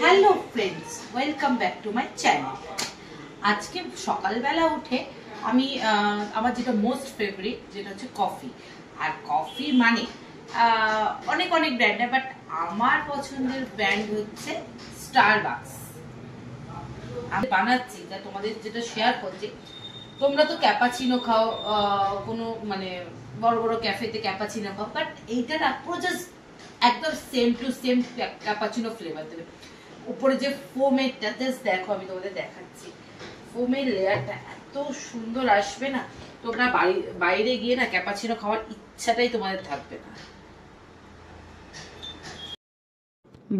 Hello friends, welcome back to my channel. আজকে সকালবেলা উঠে আমি আমার যেটা মোস্ট ফেভারিট যেটা হচ্ছে কফি। আর কফি মানে অনেক অনেক ব্র্যান্ড, বাট আমার পছন্দের ব্র্যান্ড হচ্ছে স্টারবাকস। আমি বানাচ্ছি যা তোমাদের যেটা শেয়ার করছি। তোমরা তো ক্যাপাচিনো খাও, কোনো মানে বড় বড় ক্যাফেতে ক্যাপাচিনো খাও, বাট এইটা না পুরো জাস্ট একদম same to same cappuccino flavour দেবে। উপরে যে ফোমেরটা জাস্ট দেখো, আমি তোমাদের দেখাচ্ছি। ফোমের লেয়ারটা এত সুন্দর আসবে না, তোমরা বাইরে গিয়ে না ক্যাপাচিনো খাওয়ার ইচ্ছাটাই তোমাদের থাকবে না।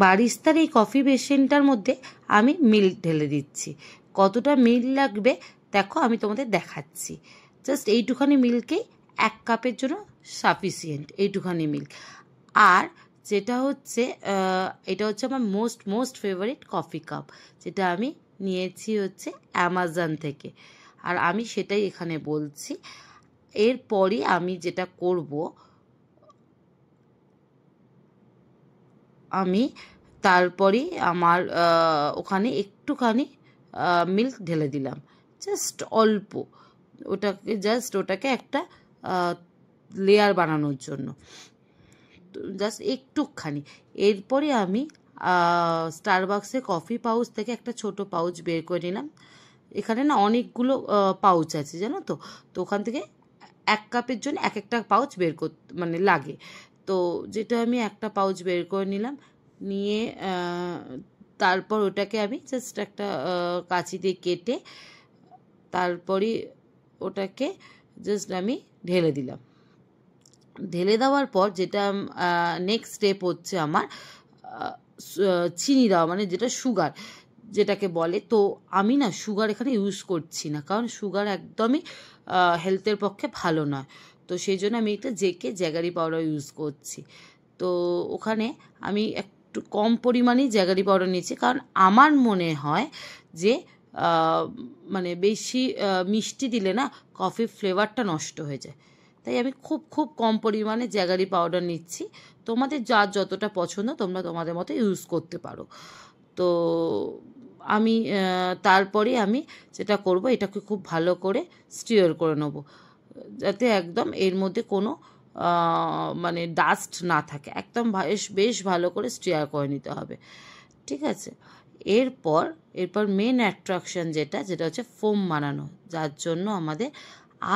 বারিস্তার এই কফি বেসিনটার মধ্যে আমি মিল্ক ঢেলে দিচ্ছি। কতটা মিল্ক লাগবে দেখো, আমি তোমাদের দেখাচ্ছি। জাস্ট এইটুখানি মিল্কেই 1 কাপের জন্য সাফিসিয়েন্ট, এইটুখানি মিল্ক। আর যেটা হচ্ছে এটা হচ্ছে আমার মোস্ট ফেভারিট কফি কাপ, যেটা আমি নিয়েছি হচ্ছে অ্যামাজন থেকে। আর আমি সেটাই এখানে বলছি। এরপরই আমি যেটা করব, আমি তারপরে আমার ওখানে একটুখানি মিল্ক ঢেলে দিলাম, জাস্ট অল্প, ওটাকে একটা লেয়ার বানানোর জন্য, জাস্ট একটুখানি। এরপরে আমি স্টারবাক্সের কফি পাউচ থেকে একটা ছোট পাউচ বের করে নিলাম। এখানে না অনেকগুলো পাউচ আছে জানো তো, তো ওখান থেকে 1 কাপের জন্য এক একটা পাউচ বের করতে মানে লাগে। তো যেটা আমি একটা পাউচ বের করে নিলাম, নিয়ে তারপর ওটাকে আমি জাস্ট একটা কাঁচি দিয়ে কেটে তারপরে ওটাকে জাস্ট আমি ঢেলে দিলাম। ঢেলে দেওয়ার পর যেটা নেক্সট স্টেপ হচ্ছে আমার চিনি দেওয়া, মানে যেটা সুগার যেটাকে বলে। তো আমি না সুগার এখানে ইউজ করছি না, কারণ সুগার একদমই হেলথের পক্ষে ভালো নয়। তো সেই জন্য আমি একটা জ্যাগারি পাউডার ইউজ করছি। তো ওখানে আমি একটু কম পরিমাণেই জ্যাগারি পাউডার নিয়েছি, কারণ আমার মনে হয় যে মানে বেশি মিষ্টি দিলে না কফির ফ্লেভারটা নষ্ট হয়ে যায়। তাই আমি খুব কম পরিমাণে জ্যাগারি পাউডার নিচ্ছি। তোমাদের যার যতটা পছন্দ তোমরা তোমাদের মতো ইউজ করতে পারো। তো আমি তারপরে আমি যেটা করব, এটাকে খুব ভালো করে স্টিয়ার করে নেব, যাতে একদম এর মধ্যে কোনো মানে ডাস্ট না থাকে। একদম বেশ ভালো করে স্টিয়ার করে নিতে হবে, ঠিক আছে? এরপর মেন অ্যাট্রাকশন যেটা হচ্ছে ফোম বানানো, যার জন্য আমাদের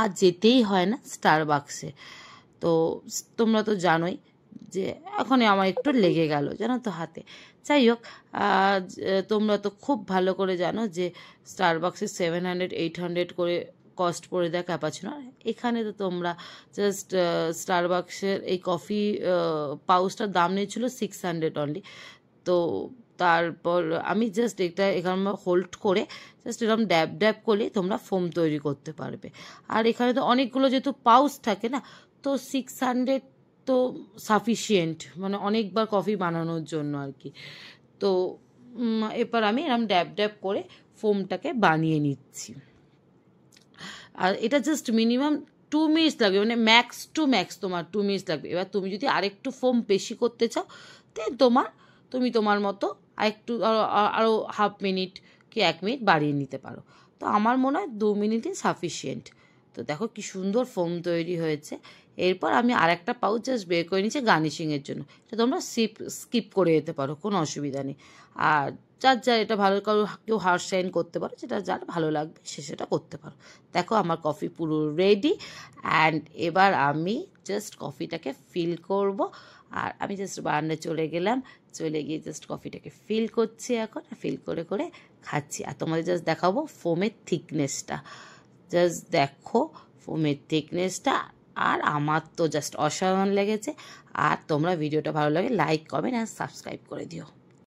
আর যেতেই হয় না স্টারবাক্সে। তো তোমরা তো জানোই যে এখন আমার একটু লেগে গেল জানো তো হাতে। যাই হোক, তোমরা তো খুব ভালো করে জানো যে স্টারবাক্সে 700-800 করে কস্ট পড়ে দেয় ক্যাপাচিনো। এখানে তো তোমরা জাস্ট স্টারবাক্সের এই কফি পাউচটার দাম নিয়েছিল 600 অনলি। তো তারপর আমি জাস্ট এটা এখানে হোল্ড করে জাস্ট এরকম ড্যাব করলে তোমরা ফোম তৈরি করতে পারবে। আর এখানে তো অনেকগুলো যেহেতু পাউচ থাকে না, তো 600 তো সাফিসিয়েন্ট, মানে অনেকবার কফি বানানোর জন্য আর কি। তো এবার আমি এরকম ড্যাব করে ফোমটাকে বানিয়ে নিচ্ছি। আর এটা জাস্ট মিনিমাম 2 মিনিটস লাগবে, মানে ম্যাক্স টু ম্যাক্স তোমার 2 মিনিটস লাগবে। এবার তুমি যদি আরেকটু ফোম বেশি করতে চাও, দেন তুমি তোমার মতো আরও হাফ মিনিট কি 1 মিনিট বাড়িয়ে নিতে পারো। তো আমার মনে হয় 2 মিনিটই সাফিসিয়েন্ট। তো দেখো কি সুন্দর ফোম তৈরি হয়েছে। এরপর আমি আরেকটা পাউচ জাস্ট বের করে নিচ্ছি গার্নিশিংয়ের জন্য। এটা তোমরা স্কিপ করে যেতে পারো, কোনো অসুবিধা নেই। আর যার এটা ভালো, কেউ হার্শ শাইন করতে পারো, যেটা যার ভালো লাগবে সে সেটা করতে পারো। দেখো আমার কফি পুরো রেডি। অ্যান্ড এবার আমি জাস্ট কফিটাকে ফিল করব। আর আমি জাস্ট বারান্দায় চলে গিয়ে জাস্ট কফিটাকে ফিল করছি, এখন ফিল করে খাচ্ছি। আর তোমাদের জাস্ট দেখাবো ফোমের থিকনেসটা, জাস্ট দেখো ফোমের থিকনেসটা। আর আমার তো জাস্ট অসাধারণ লেগেছে। আর তোমরা ভিডিওটা ভালো লাগে লাইক, কমেন্ট আর সাবস্ক্রাইব করে দিও।